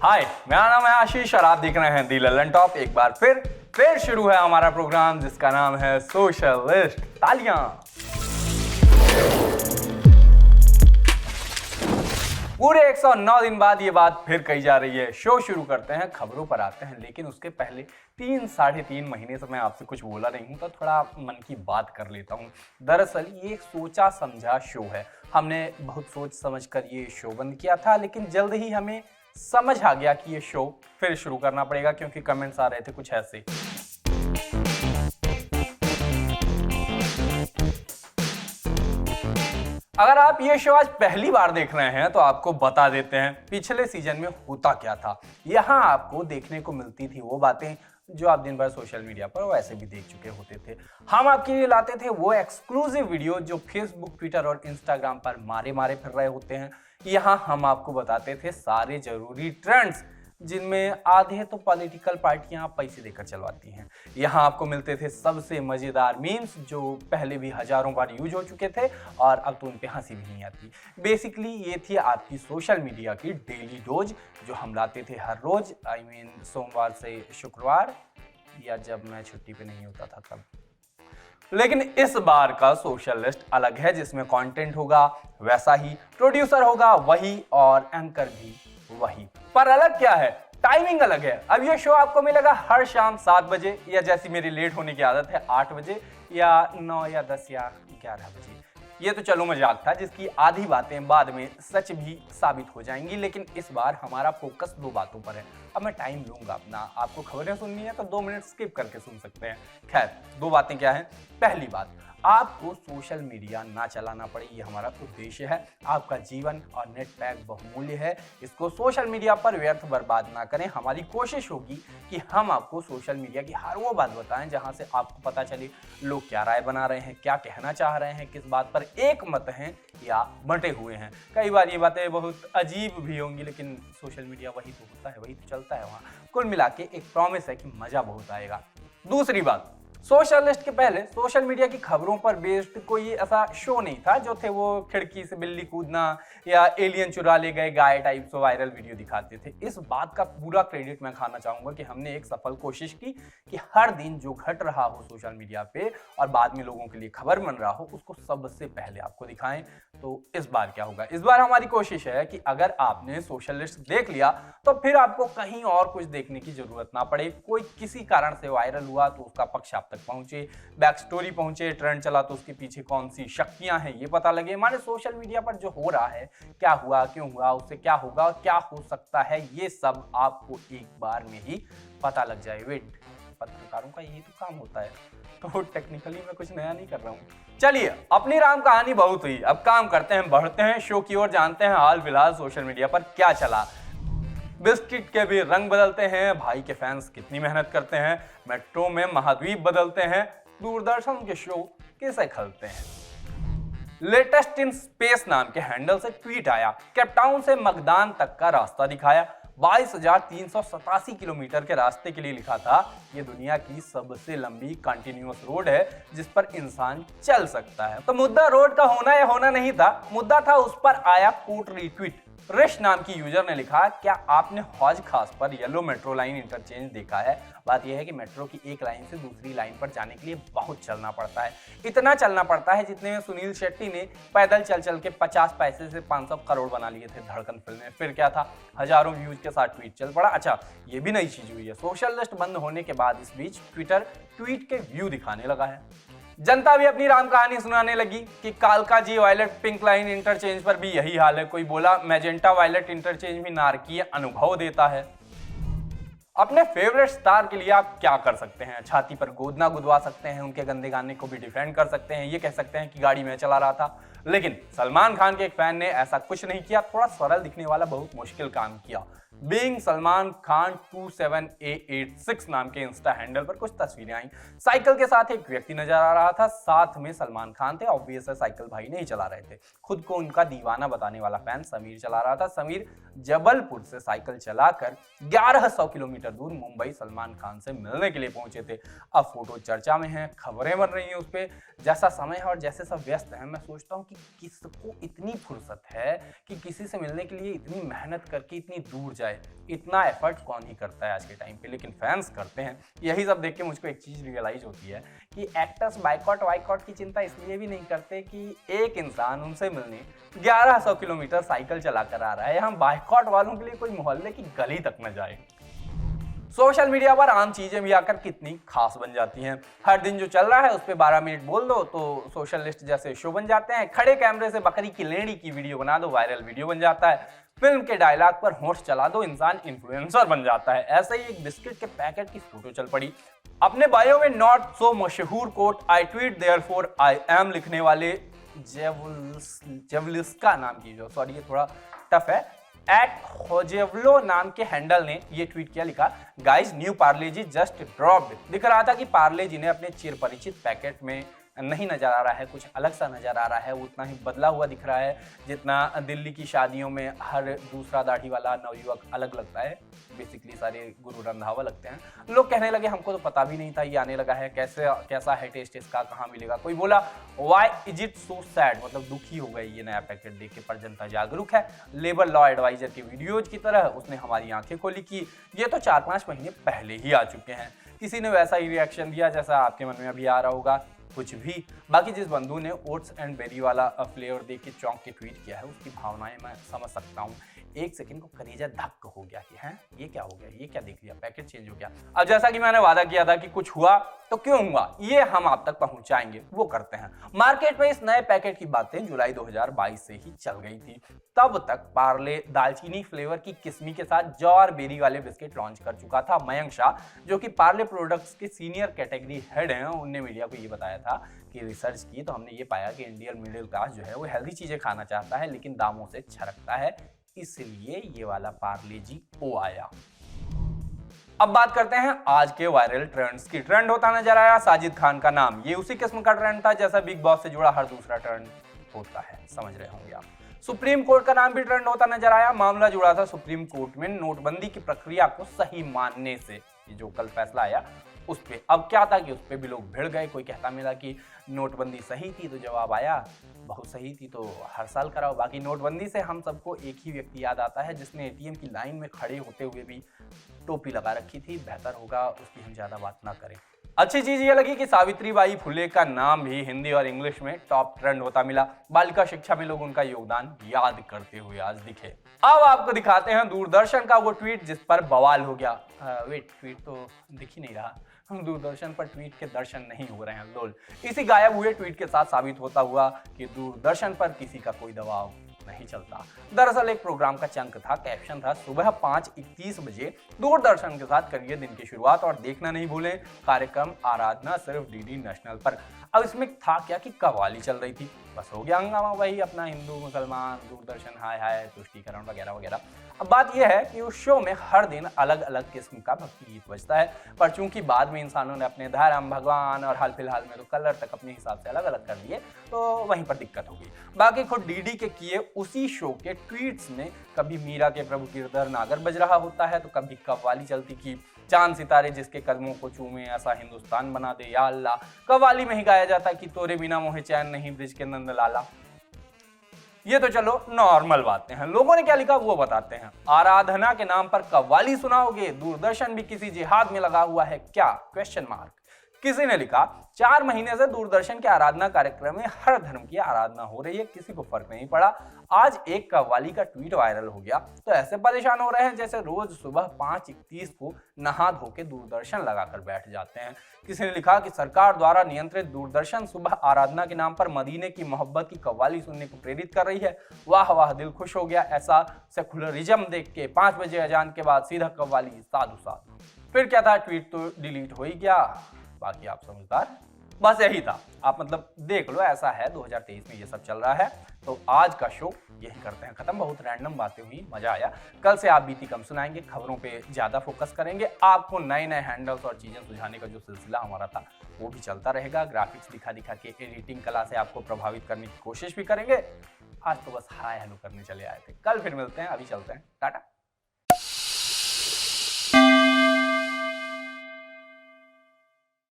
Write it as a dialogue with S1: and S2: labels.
S1: हाय, मेरा नाम है आशीष और आप देख रहे हैं दी ललन टॉप। एक बार फिर शुरू है हमारा प्रोग्राम जिसका नाम है सोशलिस्ट। तालियां। पूरे 109 दिन बाद ये बात फिर कही जा रही है। शो शुरू करते हैं, खबरों पर आते हैं, लेकिन उसके पहले 3-3.5 महीने से मैं आपसे कुछ बोला नहीं हूं, तो थोड़ा मन की बात कर लेता हूं। दरअसल ये एक सोचा समझा शो है। हमने बहुत सोच समझ कर ये शो बंद किया था, लेकिन जल्द ही हमें समझ आ गया कि ये शो फिर शुरू करना पड़ेगा, क्योंकि कमेंट्स आ रहे थे कुछ ऐसे। अगर आप ये शो आज पहली बार देख रहे हैं तो आपको बता देते हैं पिछले सीजन में होता क्या था। यहाँ आपको देखने को मिलती थी वो बातें जो आप दिन भर सोशल मीडिया पर वैसे भी देख चुके होते थे। हम आपके लिए लाते थे वो एक्सक्लूसिव वीडियो जो फेसबुक, ट्विटर और इंस्टाग्राम पर मारे फिर रहे होते हैं। यहाँ हम आपको बताते थे सारे जरूरी ट्रेंड्स जिनमें आधे तो पॉलिटिकल पार्टियां पैसे देकर चलवाती हैं। यहाँ आपको मिलते थे सबसे मजेदार मीम्स जो पहले भी हजारों बार यूज हो चुके थे और अब तो उन पे हंसी भी नहीं आती। बेसिकली ये थी आपकी सोशल मीडिया की डेली डोज जो हम लाते थे हर रोज, सोमवार से शुक्रवार, या जब मैं छुट्टी पे नहीं होता था तब। लेकिन इस बार का सोशलिस्ट अलग है, जिसमें कंटेंट होगा वैसा ही, प्रोड्यूसर होगा वही और एंकर भी वही। पर अलग क्या है? टाइमिंग अलग है। अब ये शो आपको मिलेगा हर शाम 7 बजे, या जैसी मेरी लेट होने की आदत है 8 बजे, या 9 या 10 या 11 बजे। ये तो चलो मजाक था, जिसकी आधी बातें बाद में सच भी साबित हो जाएंगी। लेकिन इस बार हमारा फोकस 2 बातों पर है। अब मैं टाइम लूंगा अपना, आपको खबरें सुननी है तो 2 मिनट स्किप करके सुन सकते हैं। खैर, 2 बातें क्या हैं? पहली बात, आपको सोशल मीडिया ना चलाना पड़े, ये हमारा उद्देश्य है। आपका जीवन और नेट पैक बहुमूल्य है, इसको सोशल मीडिया पर व्यर्थ बर्बाद ना करें। हमारी कोशिश होगी कि हम आपको सोशल मीडिया की हर वो बात बताएं जहां से आपको पता चले लोग क्या राय बना रहे हैं, क्या कहना चाह रहे हैं, किस बात पर एक मत हैं या बंटे हुए हैं। कई बार ये बातें बहुत अजीब भी होंगी, लेकिन सोशल मीडिया वही तो होता है, वही तो चलता है वहाँ। कुल मिला के एक प्रॉमिस है कि मजा बहुत आएगा। दूसरी बात, सोशलिस्ट के पहले सोशल मीडिया की खबरों पर बेस्ड कोई ऐसा शो नहीं था जो थे वो खिड़की से बिल्ली कूदना या एलियन चुरा ले गए गाय टाइप से वायरल वीडियो दिखाते थे। इस बात का पूरा क्रेडिट मैं खाना चाहूंगा कि हमने एक सफल कोशिश की कि हर दिन जो घट रहा हो सोशल मीडिया पे और बाद में लोगों के लिए खबर बन रहा हो, उसको सबसे पहले आपको दिखाएं। तो इस बार क्या होगा? इस बार हमारी कोशिश है कि अगर आपने सोशलिस्ट देख लिया तो फिर आपको कहीं और कुछ देखने की जरूरत ना पड़े। कोई किसी कारण से वायरल हुआ तो उसका पक्ष आप तक पहुंचे, बैक स्टोरी पहुंचे, ट्रेंड चला तो उसके पीछे कौन सी शक्तियां हैं ये पता लगे। माने सोशल मीडिया पर जो हो रहा है, क्या हुआ, क्यों हुआ, उससे क्या होगा, क्या हो सकता है, ये सब आपको एक बार में ही पता लग जाए। वेट, पत्रकारों का यही तो काम होता है, तो टेक्निकली मैं कुछ नया नहीं कर रहा हूँ। चलिए, अपनी राम कहानी बहुत हुई, अब काम करते हैं, बढ़ते हैं शो की ओर, जानते हैं हाल फिलहाल सोशल मीडिया पर क्या चला। बिस्किट के भी रंग बदलते हैं, भाई के फैंस कितनी मेहनत करते हैं, मेट्रो में महाद्वीप बदलते हैं, दूरदर्शन के शो कैसे खलते हैं। लेटेस्ट इन स्पेस नाम के हैंडल से ट्वीट आया, केपटाउन से मगदान तक का रास्ता दिखाया। 22,387 किलोमीटर के रास्ते के लिए लिखा था ये दुनिया की सबसे लंबी कंटिन्यूअस रोड है जिस पर इंसान चल सकता है। तो मुद्दा रोड का होना या होना नहीं था, मुद्दा था उस पर आया कोट रीट्वीट। रिश नाम की यूजर ने लिखा, क्या आपने हौज खास पर येलो मेट्रो लाइन इंटरचेंज देखा है? बात यह है कि मेट्रो की एक लाइन से दूसरी लाइन पर जाने के लिए बहुत चलना पड़ता है। इतना चलना पड़ता है जितने में सुनील शेट्टी ने पैदल चल के 50 पैसे से 500 करोड़ बना लिए थे धड़कन फिल्म में। फिर क्या था, हजारों व्यूज के साथ ट्वीट चल पड़ा। अच्छा, ये भी नई चीज हुई है, सोशलिस्ट बंद होने के बाद इस बीच ट्विटर ट्वीट के व्यू दिखाने लगा है। जनता भी अपनी राम कहानी सुनाने लगी कि कालका जी वायलेट पिंक लाइन इंटरचेंज पर भी यही हाल है। कोई बोला मैजेंटा वायलेट इंटरचेंज भी नारकीय अनुभव देता है। अपने फेवरेट स्टार के लिए आप क्या कर सकते हैं? छाती पर गोदना गुदवा सकते हैं, उनके गंदे गाने को भी डिफेंड कर सकते हैं, ये कह सकते हैं कि गाड़ी में चला रहा था। लेकिन सलमान खान के एक फैन ने ऐसा कुछ नहीं किया, थोड़ा सरल दिखने वाला बहुत मुश्किल काम किया। बीइंग सलमान खान 27A86 नाम के इंस्टा हैंडल पर कुछ तस्वीरें आई। साइकिल के साथ एक व्यक्ति नजर आ रहा था, साथ में सलमान खान थे। ऑब्वियस है साइकिल भाई नहीं चला रहे थे, खुद को उनका दीवाना बताने वाला फैन समीर चला रहा था। समीर जबलपुर से साइकिल चलाकर 1100 किलोमीटर दूर मुंबई सलमान खान से मिलने के लिए पहुंचे थे। अब फोटो चर्चा में है, खबरें बन रही हैं उस पर। जैसा समय है और जैसे सब व्यस्त हैं, मैं सोचता हूँ कि किसको इतनी फुर्सत है कि किसी से मिलने के लिए इतनी मेहनत करके इतनी दूर जाए, इतना एफर्ट कौन ही करता है आज के टाइम पे, लेकिन फैंस करते हैं। यही सब देख के मुझको एक चीज़ रियलाइज होती है कि एक्टर्स बाइकॉट वाइकॉट की चिंता इसलिए भी नहीं करते कि एक इंसान उनसे मिलने 1100 किलोमीटर साइकिल चला कर आ रहा है, यहाँ बाइकॉट वालों के लिए कोई मोहल्ले की गली तक न जाए। सोशल मीडिया पर आम चीजें भी आकर कितनी खास बन जाती हैं। हर दिन जो चल रहा है उस पर 12 मिनट बोल दो तो सोशल लिस्ट जैसे शो बन जाते हैं। खड़े कैमरे से बकरी की लेड़ी की वीडियो बना दो, वायरल वीडियो बन जाता है। फिल्म के डायलॉग पर होंठ चला दो, इंसान इन्फ्लुएंसर बन जाता है। ऐसे ही एक बिस्किट के पैकेट की फोटो चल पड़ी। अपने बायो में नॉट सो मशहूर quote I tweet therefore I am लिखने वाले जेवलिस्का नाम की, जो सॉरी ये थोड़ा टफ है, @होजेवलो नाम के हैंडल ने ये ट्वीट किया, लिखा गाइस न्यू पार्ले जी जस्ट ड्रॉप्ड। दिख रहा था कि पार्ले जी ने अपने चिर परिचित पैकेट में नहीं नजर आ रहा है, कुछ अलग सा नजर आ रहा है। वो उतना ही बदला हुआ दिख रहा है जितना दिल्ली की शादियों में हर दूसरा दाढ़ी वाला नवयुवक अलग लगता है। बेसिकली सारे गुरु रंधावा लगते हैं। लोग कहने लगे हमको तो पता भी नहीं था ये आने लगा है, कैसा है टेस्ट इसका, कहाँ मिलेगा। कोई बोला why is it so sad, मतलब दुखी हो गए ये नया पैकेट देख के, पर जनता जागरूक है। लेबर लॉ एडवाइजर की वीडियोज की तरह उसने हमारी आंखें खोली कि ये तो 4-5 महीने पहले ही आ चुके हैं। किसी ने वैसा ही रिएक्शन दिया जैसा आपके मन में अभी आ रहा होगा, कुछ भी। बाकी जिस बंधु ने ओट्स एंड बेरी वाला फ्लेवर देख के चौंक के ट्वीट किया है उसकी भावनाएं मैं समझ सकता हूँ। एक सेकंड को कलेजा धक्क हो गया कि हैं ये क्या हो गया, ये क्या देख लिया, पैकेट चेंज हो गया। अब जैसा कि मैंने वादा किया था कि कुछ हुआ तो क्यों हुआ ये हम आप तक पहुंचाएंगे, वो करते हैं। मार्केट में इस नए पैकेट की बातें जुलाई 2022 से ही चल गई थी। तब तक पार्ले दालचीनी फ्लेवर की किस्मी के साथ जौ और बेरी वाले बिस्किट लॉन्च कर चुका था। मयंक शाह जो कि पार्ले प्रोडक्ट्स के सीनियर कैटेगरी हेड हैं, उनने मीडिया को ये बताया था कि रिसर्च की तो हमने ये पाया कि इंडियन मिडिल क्लास जो है वो हेल्दी चीजें खाना चाहता है लेकिन दामों से छरकता है, इसलिए ये वाला पार्ले जी ओ आया। अब बात करते हैं आज के वायरल ट्रेंड्स की। ट्रेंड होता नजर आया साजिद खान का नाम। ये उसी किस्म का ट्रेंड था जैसा बिग बॉस से जुड़ा हर दूसरा ट्रेंड होता है, समझ रहे होंगे आप। सुप्रीम कोर्ट का नाम भी ट्रेंड होता नजर आया। मामला जुड़ा था सुप्रीम कोर्ट में नोटबंदी की प्रक्रिया को सही मानने से। ये जो कल फैसला आया उस पे अब क्या था कि उस पे भी लोग भिड़ गए। कोई कहता मिला कि नोटबंदी सही थी, तो जवाब आया बहुत सही थी तो हर साल कराओ। बाकी नोटबंदी से हम सबको एक ही व्यक्ति याद आता है जिसने एटीएम की लाइन में खड़े होते हुए भी टोपी लगा रखी थी। बेहतर होगा उसकी हम ज्यादा बात ना करें। अच्छी चीज ये लगी कि सावित्रीबाई फुले का नाम भी हिंदी और इंग्लिश में टॉप ट्रेंड होता मिला। बालिका शिक्षा में लोग उनका योगदान याद करते हुए आज दिखे। अब आपको दिखाते हैं दूरदर्शन का वो ट्वीट जिस पर बवाल हो गया। वेट, ट्वीट तो दिख ही नहीं रहा। दूरदर्शन पर ट्वीट के दर्शन नहीं हो रहे हैं, लोल। इसी गायब हुए ट्वीट के साथ साबित होता हुआ कि दूरदर्शन पर किसी का कोई दबाव नहीं चलता। दरअसल एक प्रोग्राम का चंक था, कैप्शन था सुबह 5:31 बजे दूरदर्शन के साथ करिए दिन की शुरुआत और देखना नहीं भूलें कार्यक्रम आराधना सिर्फ डीडी नेशनल पर। अब इसमें था क्या कि कव्वाली चल रही थी, बस हो गया हंगामा वही अपना हिंदू मुसलमान दूरदर्शन हाय हाय तुष्टीकरण वगैरह वगैरह। अब बात यह है कि उस शो में हर दिन अलग अलग किस्म का भक्ति गीत बजता है, पर चूंकि बाद में इंसानों ने अपने धर्म भगवान और हाल फिलहाल में तो कलर तक अपने हिसाब से अलग अलग कर दिए, तो वहीं पर दिक्कत होगी। बाकी खुद डीडी के किए उसी शो के ट्वीट्स में कभी मीरा के प्रभु गिरधर नागर बज रहा होता है तो कभी कव्वाली चलती कि चांद सितारे जिसके कदमों को चूमे ऐसा हिंदुस्तान बना दे या अल्लाह। कव्वाली में ही गाया जाता कि तोरे बिना मोहे चैन नहीं ब्रिज के नंद लाला। ये तो चलो नॉर्मल बातें हैं। लोगों ने क्या लिखा वो बताते हैं। आराधना के नाम पर कव्वाली सुनाओगे, दूरदर्शन भी किसी जिहाद में लगा हुआ है क्या, क्वेश्चन मार्क। किसी ने लिखा 4 महीने से दूरदर्शन के आराधना कार्यक्रम में हर धर्म की आराधना हो रही है, किसी को फर्क नहीं पड़ा। आज एक कव्वाली का ट्वीट वायरल हो गया तो ऐसे परेशान हो रहे हैं जैसे रोज सुबह 5:31 को नहा धो के दूरदर्शन लगाकर बैठ जाते हैं। किसी ने लिखा कि सरकार द्वारा नियंत्रित दूरदर्शन सुबह आराधना के नाम पर मदीने की मोहब्बत की कव्वाली सुनने को प्रेरित कर रही है। वाह वाह, दिल खुश हो गया ऐसा सेकुलरिज्म देख के। 5 बजे अजान के बाद सीधा कव्वाली, साधु साधु। फिर क्या था, ट्वीट तो डिलीट हो ही गया। बाकी आप समझदार, बस यही था। आप मतलब देख लो, ऐसा है 2023 में ये सब चल रहा है। तो आज का शो यही करते हैं खत्म। बहुत रैंडम बातें हुई, मजा आया। कल से आप बीती कम सुनाएंगे, खबरों पे ज्यादा फोकस करेंगे। आपको नए नए हैंडल्स और चीजें सुझाने का जो सिलसिला हमारा था वो भी चलता रहेगा। ग्राफिक्स दिखा दिखा के एडिटिंग कला से आपको प्रभावित करने की कोशिश भी करेंगे। आज तो बस हाय हेलो करने चले आए थे। कल फिर मिलते हैं, अभी चलते हैं, टाटा।